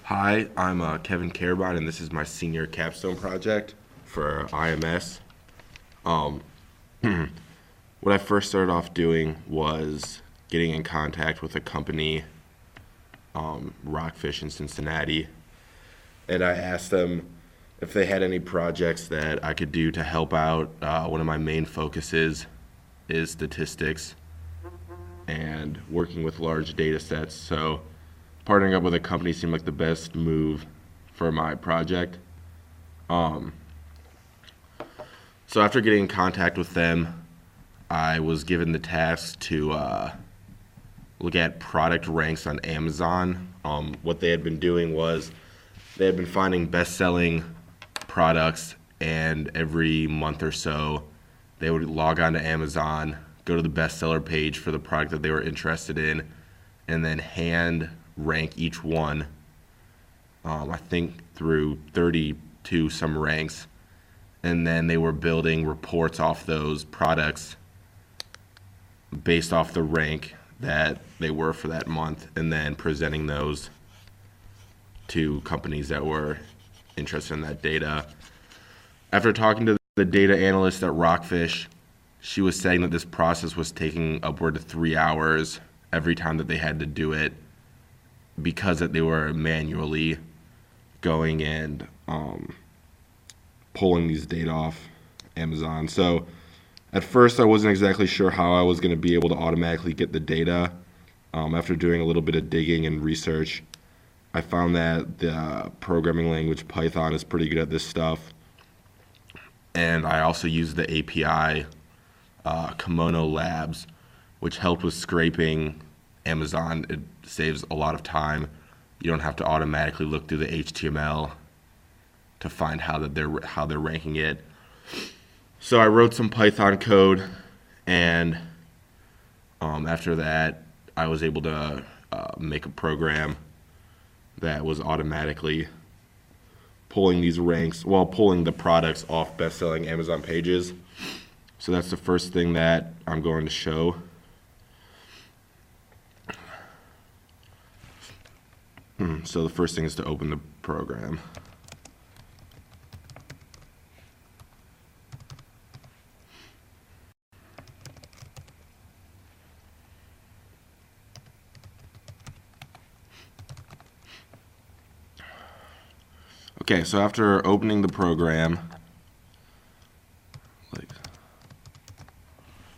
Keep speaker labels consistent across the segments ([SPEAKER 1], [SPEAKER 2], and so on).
[SPEAKER 1] Hi, I'm Kevin Carbine, and this is my senior capstone project for IMS. Um, what I first started off doing was getting in contact with a company, Rockfish in Cincinnati, and I asked them if they had any projects that I could do to help out. One of my main focuses is statistics and working with large data sets. So partnering up with a company seemed like the best move for my project. Um, so after getting in contact with them, I was given the task to look at product ranks on Amazon. What they had been doing was they had been finding best-selling products, and every month or so, they would log on to Amazon, go to the bestseller page for the product that they were interested in, and then hand rank each one, I think through 32 some ranks. And then they were building reports off those products based off the rank that they were for that month, and then presenting those to companies that were interested in that data. After talking to the data analyst at Rockfish, she was saying that this process was taking upward of 3 hours every time that they had to do it, because that they were manually going and pulling these data off Amazon. So at first I wasn't exactly sure how I was going to be able to automatically get the data. After doing a little bit of digging and research, I found that the programming language Python is pretty good at this stuff. And I also used the API Kimono Labs, which helped with scraping Amazon. It saves a lot of time. You don't have to automatically look through the HTML to find how they're ranking it. So I wrote some Python code, and after that, I was able to make a program that was automatically pulling these ranks, pulling the products off best-selling Amazon pages. So that's the first thing that I'm going to show. So the first thing is to open the program. Okay, so after opening the program,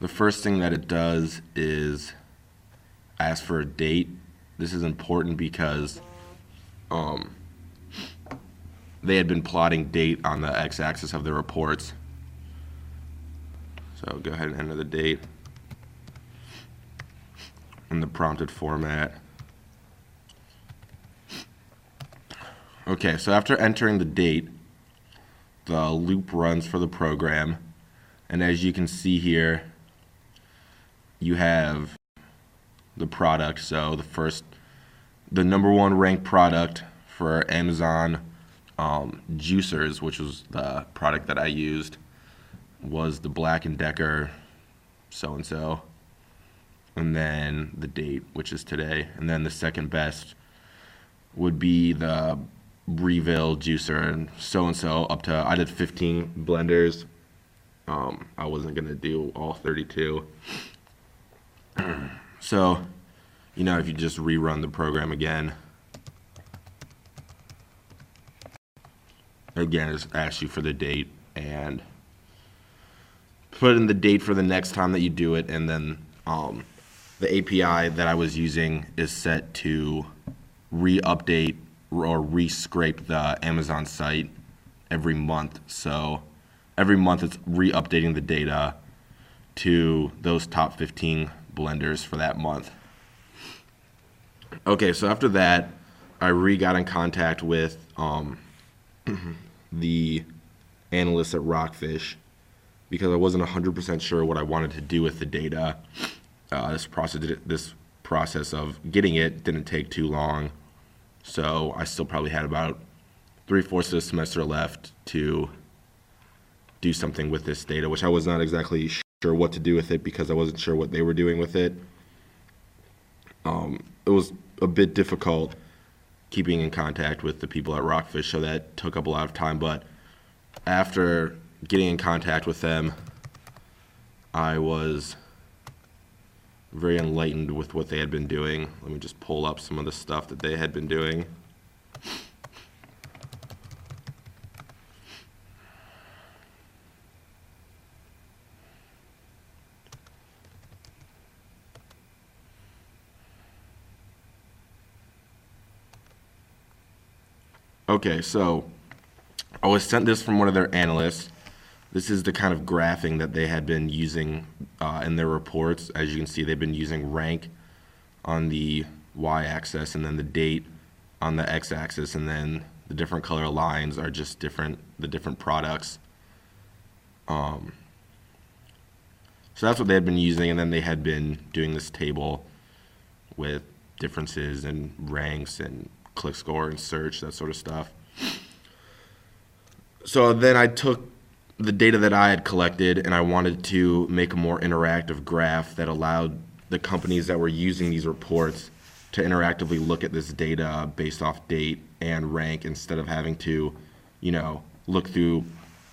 [SPEAKER 1] the first thing that it does is ask for a date. This is important because they had been plotting date on the x-axis of the reports. So go ahead and enter the date in the prompted format. Okay, so after entering the date, the loop runs for the program, and as you can see here, you have the product. So the number one ranked product for Amazon juicers, which was the product that I used, was the Black & Decker so-and-so, and then the date, which is today, and then the second best would be the Breville juicer and so-and-so up to, I did 15 blenders. I wasn't gonna do all 32. So, if you just rerun the program again, it asks you for the date, and put in the date for the next time that you do it, and then the API that I was using is set to re-update or re-scrape the Amazon site every month. So every month it's re-updating the data to those top 15 blenders for that month. Okay, so after that, I got in contact with the analyst at Rockfish because I wasn't 100% sure what I wanted to do with the data. This process of getting it didn't take too long, so I still probably had about 3/4 of the semester left to do something with this data, which I was not exactly sure what to do with it because I wasn't sure what they were doing with it. It was a bit difficult keeping in contact with the people at Rockfish, so that took up a lot of time. But after getting in contact with them, I was very enlightened with what they had been doing. Let me just pull up some of the stuff that they had been doing. Okay, so I was sent this from one of their analysts. This is the kind of graphing that they had been using in their reports. As you can see, they've been using rank on the y-axis and then the date on the x-axis, and then the different color lines are just the different products. So that's what they had been using, and then they had been doing this table with differences and ranks and click score and search, that sort of stuff. So then I took the data that I had collected and I wanted to make a more interactive graph that allowed the companies that were using these reports to interactively look at this data based off date and rank, instead of having to, look through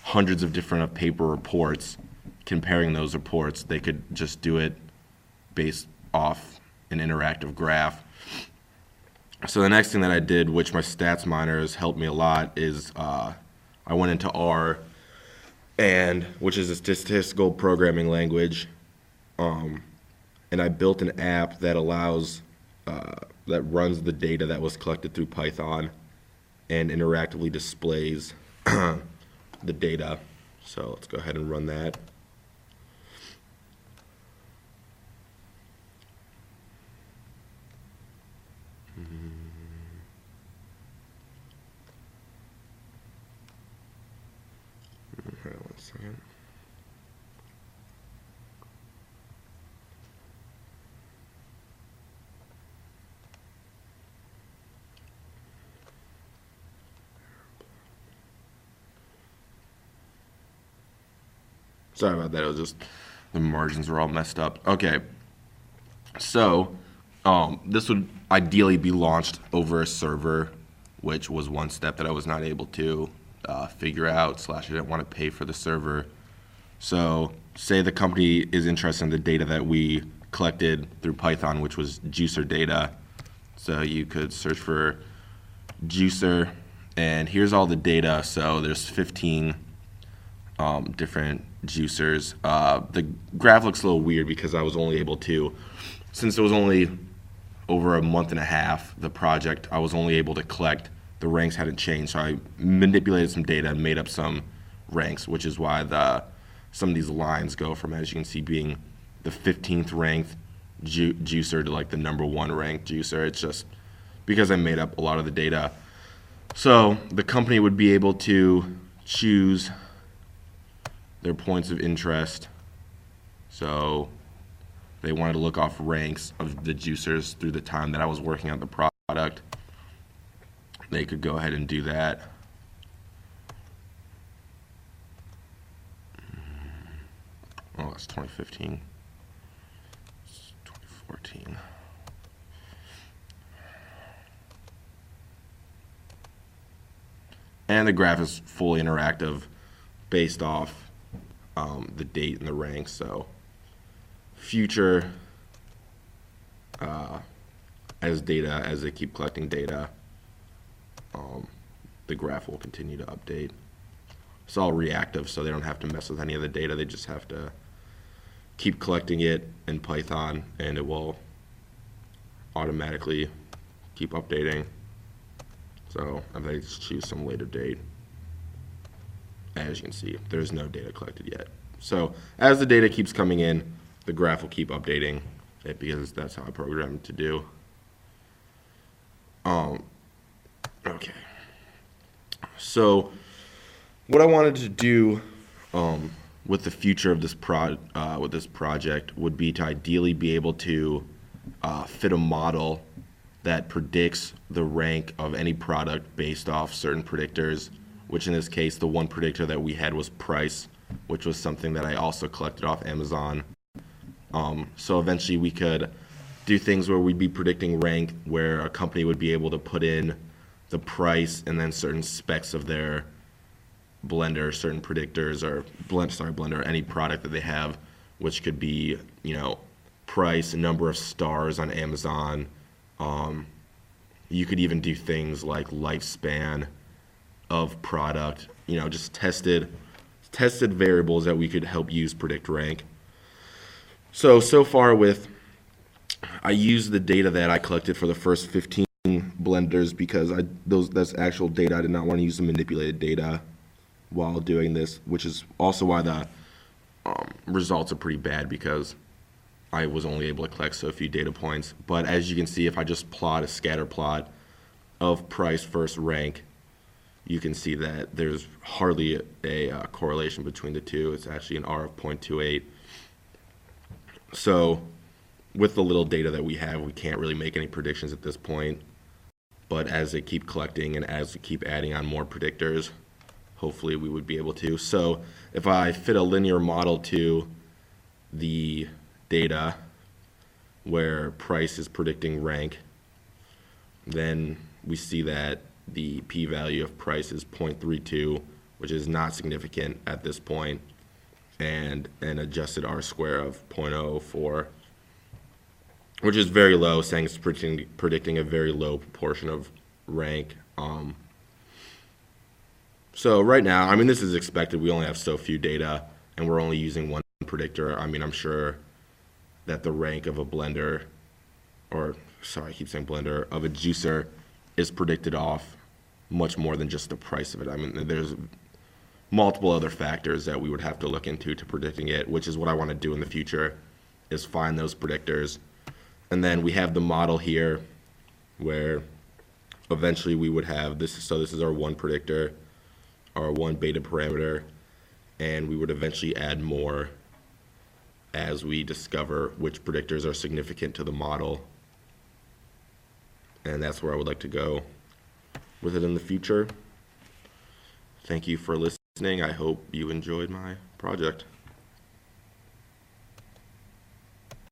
[SPEAKER 1] hundreds of different paper reports comparing those reports. They could just do it based off an interactive graph. So the next thing that I did, which my stats miner has helped me a lot, is I went into R, which is a statistical programming language, and I built an app that allows that runs the data that was collected through Python and interactively displays the data. So let's go ahead and run that. Hold on 1 second. Sorry about that. It was just the margins were all messed up. Okay. So this would ideally be launched over a server, which was one step that I was not able to figure out / I didn't want to pay for the server. So say the company is interested in the data that we collected through Python, which was juicer data. So you could search for juicer, and here's all the data. So there's 15 different juicers. The graph looks a little weird because I was only able to, since it was only over a month and a half, the project, I was only able to collect, the ranks hadn't changed. So I manipulated some data and made up some ranks, which is why some of these lines go from, as you can see, being the 15th ranked juicer to like the #1 ranked juicer. It's just because I made up a lot of the data. So the company would be able to choose their points of interest. So they wanted to look off ranks of the juicers through the time that I was working on the product. They could go ahead and do that. Oh, that's 2015. It's 2014. And the graph is fully interactive based off the date and the rank. So future, as they keep collecting data, the graph will continue to update. It's all reactive, so they don't have to mess with any of the data. They just have to keep collecting it in Python, and it will automatically keep updating. So if I just choose some later date, as you can see, there's no data collected yet. So as the data keeps coming in, the graph will keep updating it, because that's how I programmed it to do. Okay. So what I wanted to do with the future of this project would be to ideally be able to fit a model that predicts the rank of any product based off certain predictors, which in this case, the one predictor that we had was price, which was something that I also collected off Amazon. So eventually we could do things where we'd be predicting rank, where a company would be able to put in the price and then certain specs of their blender, certain predictors, or blender, any product that they have, which could be, price, number of stars on Amazon. You could even do things like lifespan of product, just tested variables that we could help use predict rank. So far I used the data that I collected for the first 15 blenders because that's actual data. I did not want to use the manipulated data while doing this, which is also why the results are pretty bad, because I was only able to collect so few data points. But as you can see, if I just plot a scatter plot of price versus rank, you can see that there's hardly a correlation between the two. It's actually an R of 0.28. So with the little data that we have, we can't really make any predictions at this point. But as they keep collecting and as we keep adding on more predictors, hopefully we would be able to. So if I fit a linear model to the data where price is predicting rank, then we see that the p-value of price is 0.32, which is not significant at this point, and an adjusted R-square of 0.04, which is very low, saying it's predicting a very low proportion of rank. So right now, this is expected. We only have so few data, and we're only using one predictor. I'm sure that the rank of a blender, of a juicer, is predicted off much more than just the price of it. There's multiple other factors that we would have to look into to predicting it, which is what I want to do in the future, is find those predictors. And then we have the model here where eventually we would have this. So this is our one predictor, our one beta parameter, and we would eventually add more as we discover which predictors are significant to the model. And that's where I would like to go with it in the future. Thank you for listening. I hope you enjoyed my project.